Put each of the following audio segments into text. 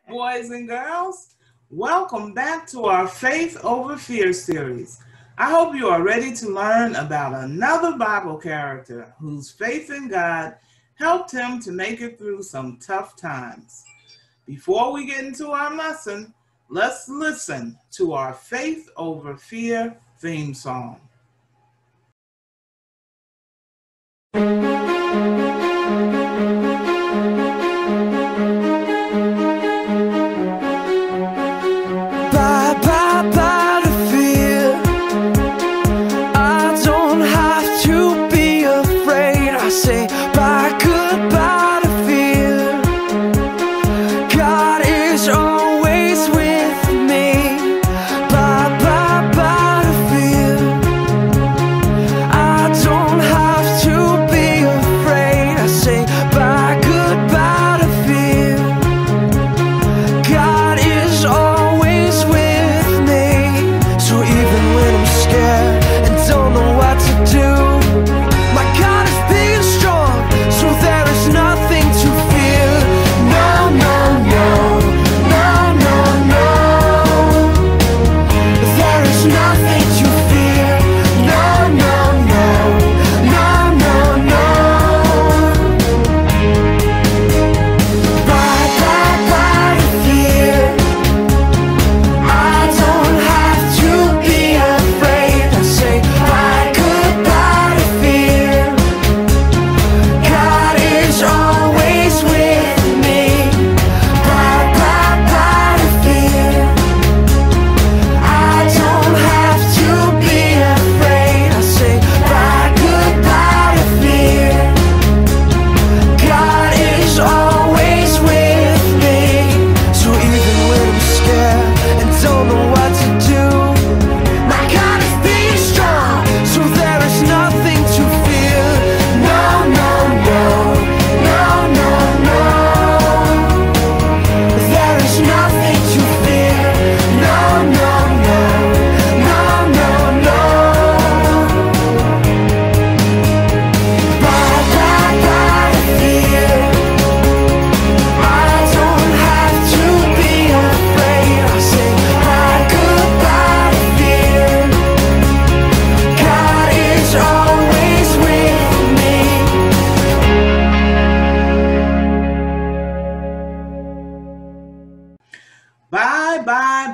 Boys and girls, welcome back to our Faith Over Fear series. I hope you are ready to learn about another Bible character whose faith in God helped him to make it through some tough times. Before we get into our lesson, let's listen to our Faith Over Fear theme song.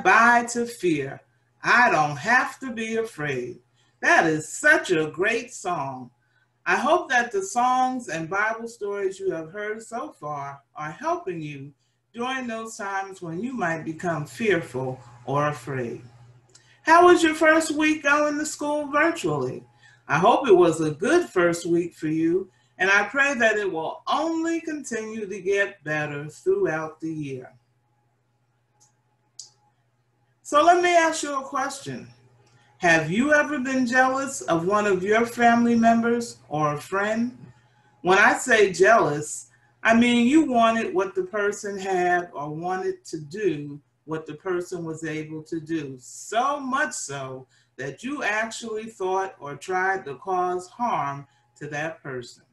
Bye to fear. I don't have to be afraid. That is such a great song. I hope that the songs and Bible stories you have heard so far are helping you during those times when you might become fearful or afraid. How was your first week going to school virtually? I hope it was a good first week for you, and I pray that it will only continue to get better throughout the year. So let me ask you a question. Have you ever been jealous of one of your family members or a friend? When I say jealous, I mean you wanted what the person had or wanted to do what the person was able to do, so much so that you actually thought or tried to cause harm to that person.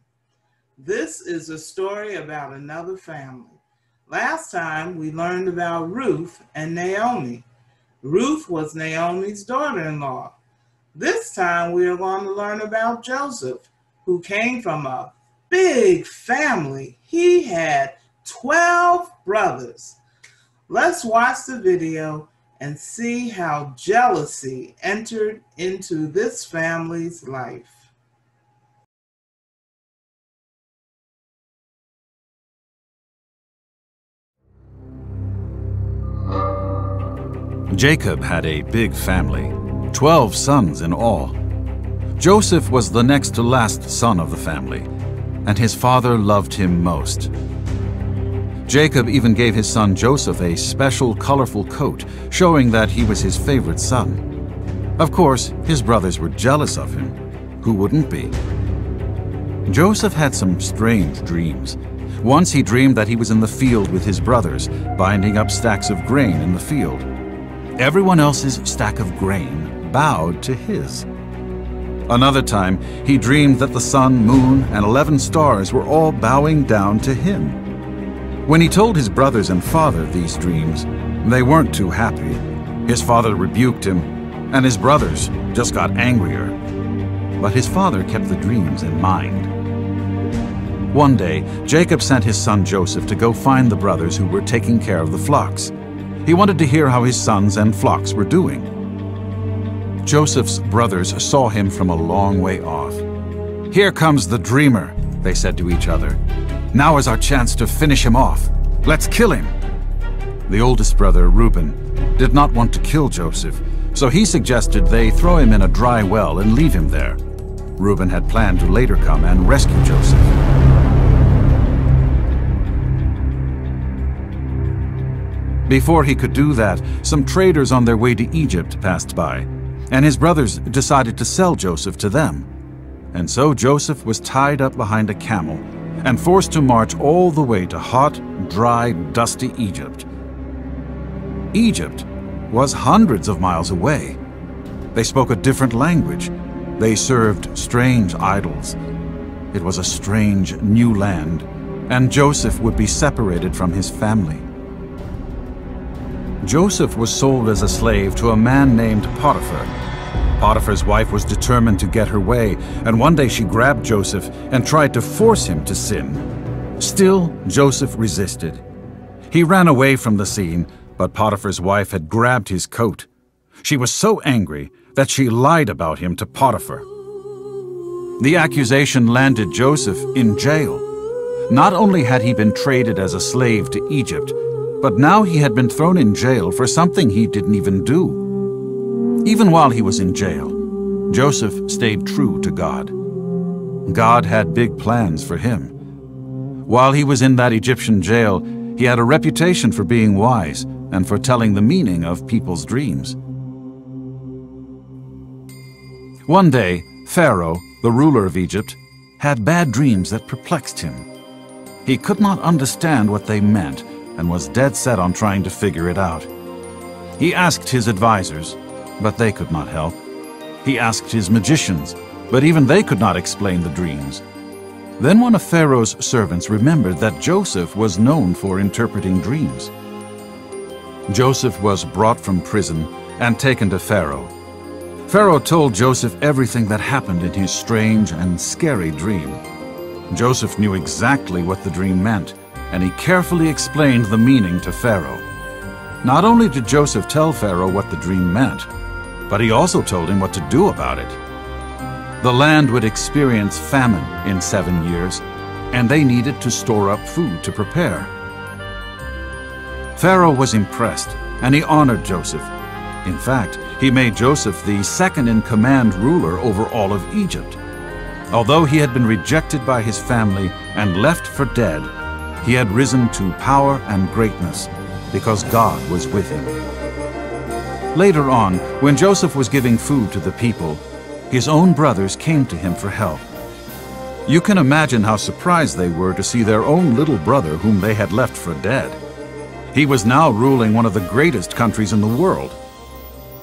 This is a story about another family. Last time we learned about Ruth and Naomi. Ruth was Naomi's daughter-in-law. This time we are going to learn about Joseph, who came from a big family. He had 12 brothers. Let's watch the video and see how jealousy entered into this family's life. Jacob had a big family, 12 sons in all. Joseph was the next to last son of the family, and his father loved him most. Jacob even gave his son Joseph a special colorful coat, showing that he was his favorite son. Of course, his brothers were jealous of him. Who wouldn't be? Joseph had some strange dreams. Once he dreamed that he was in the field with his brothers, binding up stacks of grain in the field. Everyone else's stack of grain bowed to his. Another time, he dreamed that the sun, moon, and 11 stars were all bowing down to him. When he told his brothers and father these dreams, they weren't too happy. His father rebuked him, and his brothers just got angrier. But his father kept the dreams in mind. One day, Jacob sent his son Joseph to go find the brothers who were taking care of the flocks. He wanted to hear how his sons and flocks were doing. Joseph's brothers saw him from a long way off. "Here comes the dreamer," they said to each other. "Now is our chance to finish him off. Let's kill him." The oldest brother, Reuben, did not want to kill Joseph, so he suggested they throw him in a dry well and leave him there. Reuben had planned to later come and rescue Joseph. Before he could do that, some traders on their way to Egypt passed by, and his brothers decided to sell Joseph to them. And so Joseph was tied up behind a camel and forced to march all the way to hot, dry, dusty Egypt. Egypt was hundreds of miles away. They spoke a different language. They served strange idols. It was a strange new land, and Joseph would be separated from his family. Joseph was sold as a slave to a man named Potiphar. Potiphar's wife was determined to get her way, and one day she grabbed Joseph and tried to force him to sin. Still, Joseph resisted. He ran away from the scene, but Potiphar's wife had grabbed his coat. She was so angry that she lied about him to Potiphar. The accusation landed Joseph in jail. Not only had he been traded as a slave to Egypt, but now he had been thrown in jail for something he didn't even do. Even while he was in jail, Joseph stayed true to God. God had big plans for him. While he was in that Egyptian jail, he had a reputation for being wise and for telling the meaning of people's dreams. One day, Pharaoh, the ruler of Egypt, had bad dreams that perplexed him. He could not understand what they meant and was dead set on trying to figure it out. He asked his advisors, but they could not help. He asked his magicians, but even they could not explain the dreams. Then one of Pharaoh's servants remembered that Joseph was known for interpreting dreams. Joseph was brought from prison and taken to Pharaoh. Pharaoh told Joseph everything that happened in his strange and scary dream. Joseph knew exactly what the dream meant, and he carefully explained the meaning to Pharaoh. Not only did Joseph tell Pharaoh what the dream meant, but he also told him what to do about it. The land would experience famine in 7 years, and they needed to store up food to prepare. Pharaoh was impressed, and he honored Joseph. In fact, he made Joseph the second-in-command ruler over all of Egypt. Although he had been rejected by his family and left for dead, he had risen to power and greatness because God was with him. Later on, when Joseph was giving food to the people, his own brothers came to him for help. You can imagine how surprised they were to see their own little brother whom they had left for dead. He was now ruling one of the greatest countries in the world.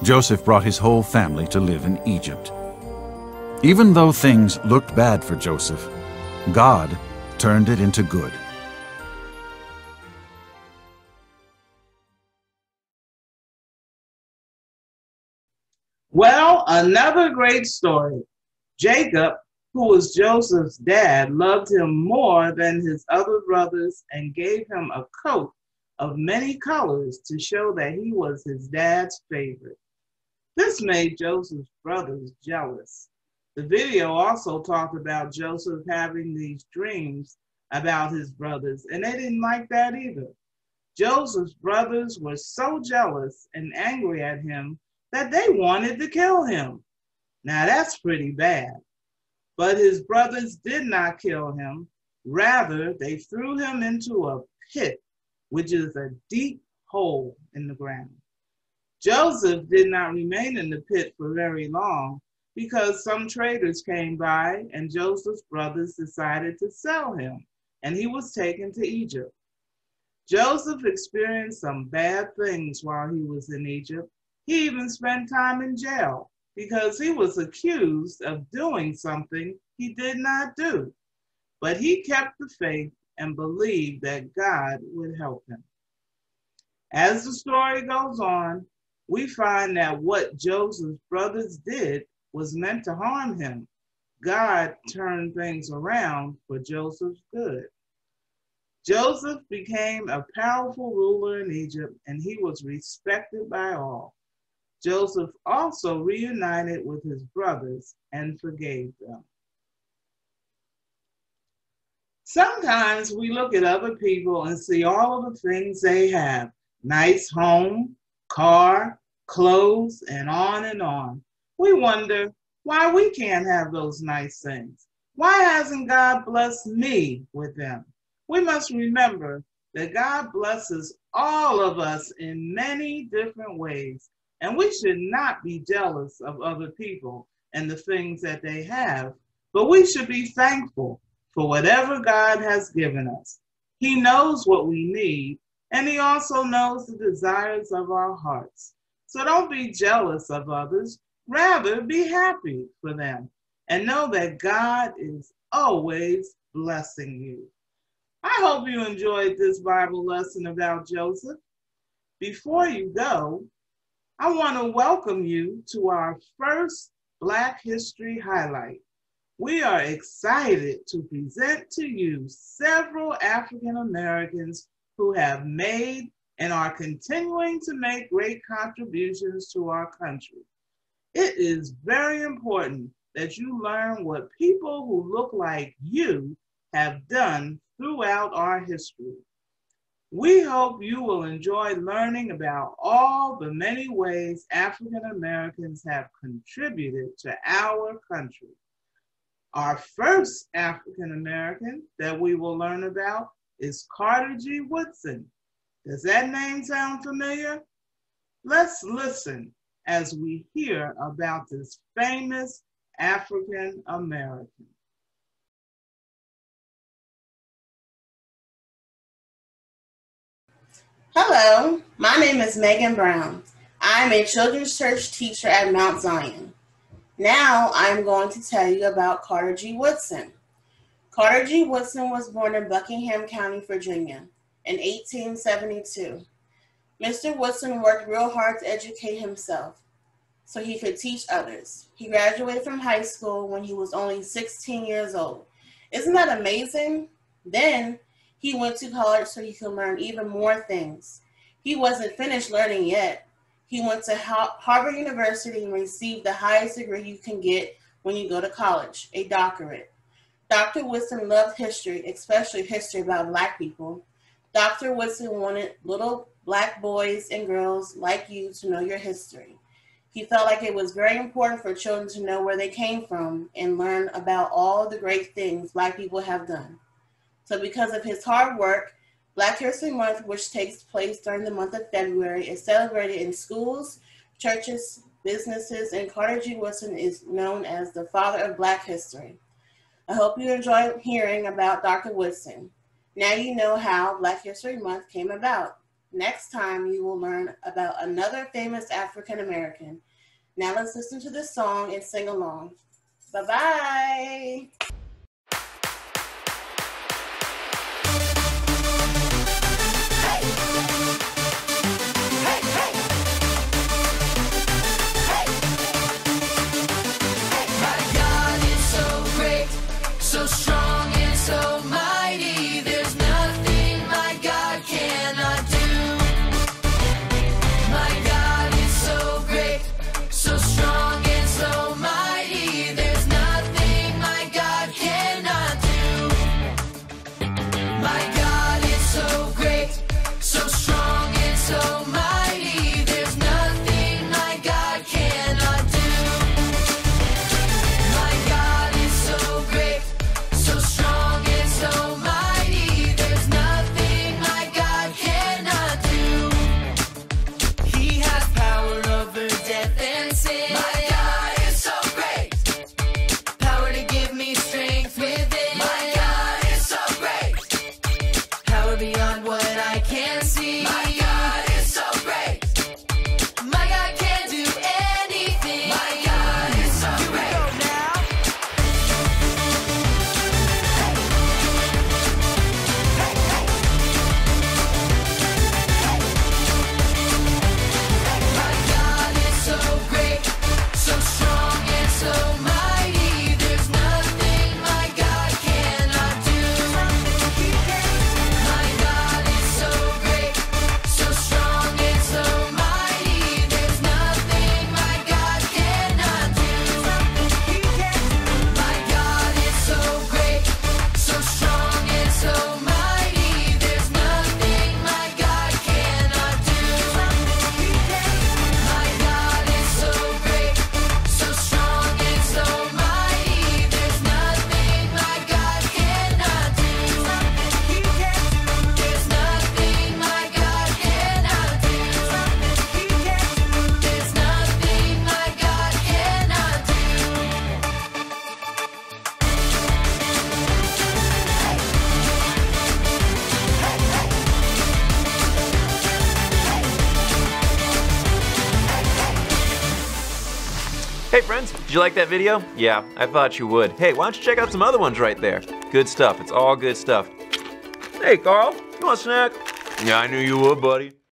Joseph brought his whole family to live in Egypt. Even though things looked bad for Joseph, God turned it into good. Well, another great story. Jacob, who was Joseph's dad, loved him more than his other brothers and gave him a coat of many colors to show that he was his dad's favorite. This made Joseph's brothers jealous. The video also talked about Joseph having these dreams about his brothers, and they didn't like that either. Joseph's brothers were so jealous and angry at him that they wanted to kill him. Now that's pretty bad. But his brothers did not kill him. Rather, they threw him into a pit, which is a deep hole in the ground. Joseph did not remain in the pit for very long because some traders came by and Joseph's brothers decided to sell him, and he was taken to Egypt. Joseph experienced some bad things while he was in Egypt. He even spent time in jail because he was accused of doing something he did not do. But he kept the faith and believed that God would help him. As the story goes on, we find that what Joseph's brothers did was meant to harm him. God turned things around for Joseph's good. Joseph became a powerful ruler in Egypt, and he was respected by all. Joseph also reunited with his brothers and forgave them. Sometimes we look at other people and see all of the things they have: nice home, car, clothes, and on and on. We wonder why we can't have those nice things. Why hasn't God blessed me with them? We must remember that God blesses all of us in many different ways, and we should not be jealous of other people and the things that they have, but we should be thankful for whatever God has given us. He knows what we need, and he also knows the desires of our hearts. So don't be jealous of others. Rather, be happy for them and know that God is always blessing you. I hope you enjoyed this Bible lesson about Joseph. Before you go, I want to welcome you to our first Black History Highlight. We are excited to present to you several African Americans who have made and are continuing to make great contributions to our country. It is very important that you learn what people who look like you have done throughout our history. We hope you will enjoy learning about all the many ways African Americans have contributed to our country. Our first African American that we will learn about is Carter G. Woodson. Does that name sound familiar? Let's listen as we hear about this famous African American. Hello, my name is Megan Brown. I'm a children's church teacher at Mount Zion. Now I'm going to tell you about Carter G. Woodson. Carter G. Woodson was born in Buckingham County, Virginia in 1872. Mr. Woodson worked real hard to educate himself so he could teach others. He graduated from high school when he was only 16 years old. Isn't that amazing? Then he went to college so he could learn even more things. He wasn't finished learning yet. He went to Harvard University and received the highest degree you can get when you go to college, a doctorate. Dr. Woodson loved history, especially history about Black people. Dr. Woodson wanted little Black boys and girls like you to know your history. He felt like it was very important for children to know where they came from and learn about all the great things Black people have done. So because of his hard work, Black History Month, which takes place during the month of February, is celebrated in schools, churches, businesses, and Carter G. Woodson is known as the father of Black history. I hope you enjoyed hearing about Dr. Woodson. Now you know how Black History Month came about. Next time you will learn about another famous African American. Now let's listen to this song and sing along. Bye-bye. So strong and so mighty, there's nothing my God cannot do. My God is so great, so strong and so mighty, there's nothing my God Hey friends, did you like that video? Yeah, I thought you would. Hey, why don't you check out some other ones right there? Good stuff, it's all good stuff. Hey Carl, you want a snack? Yeah, I knew you would, buddy.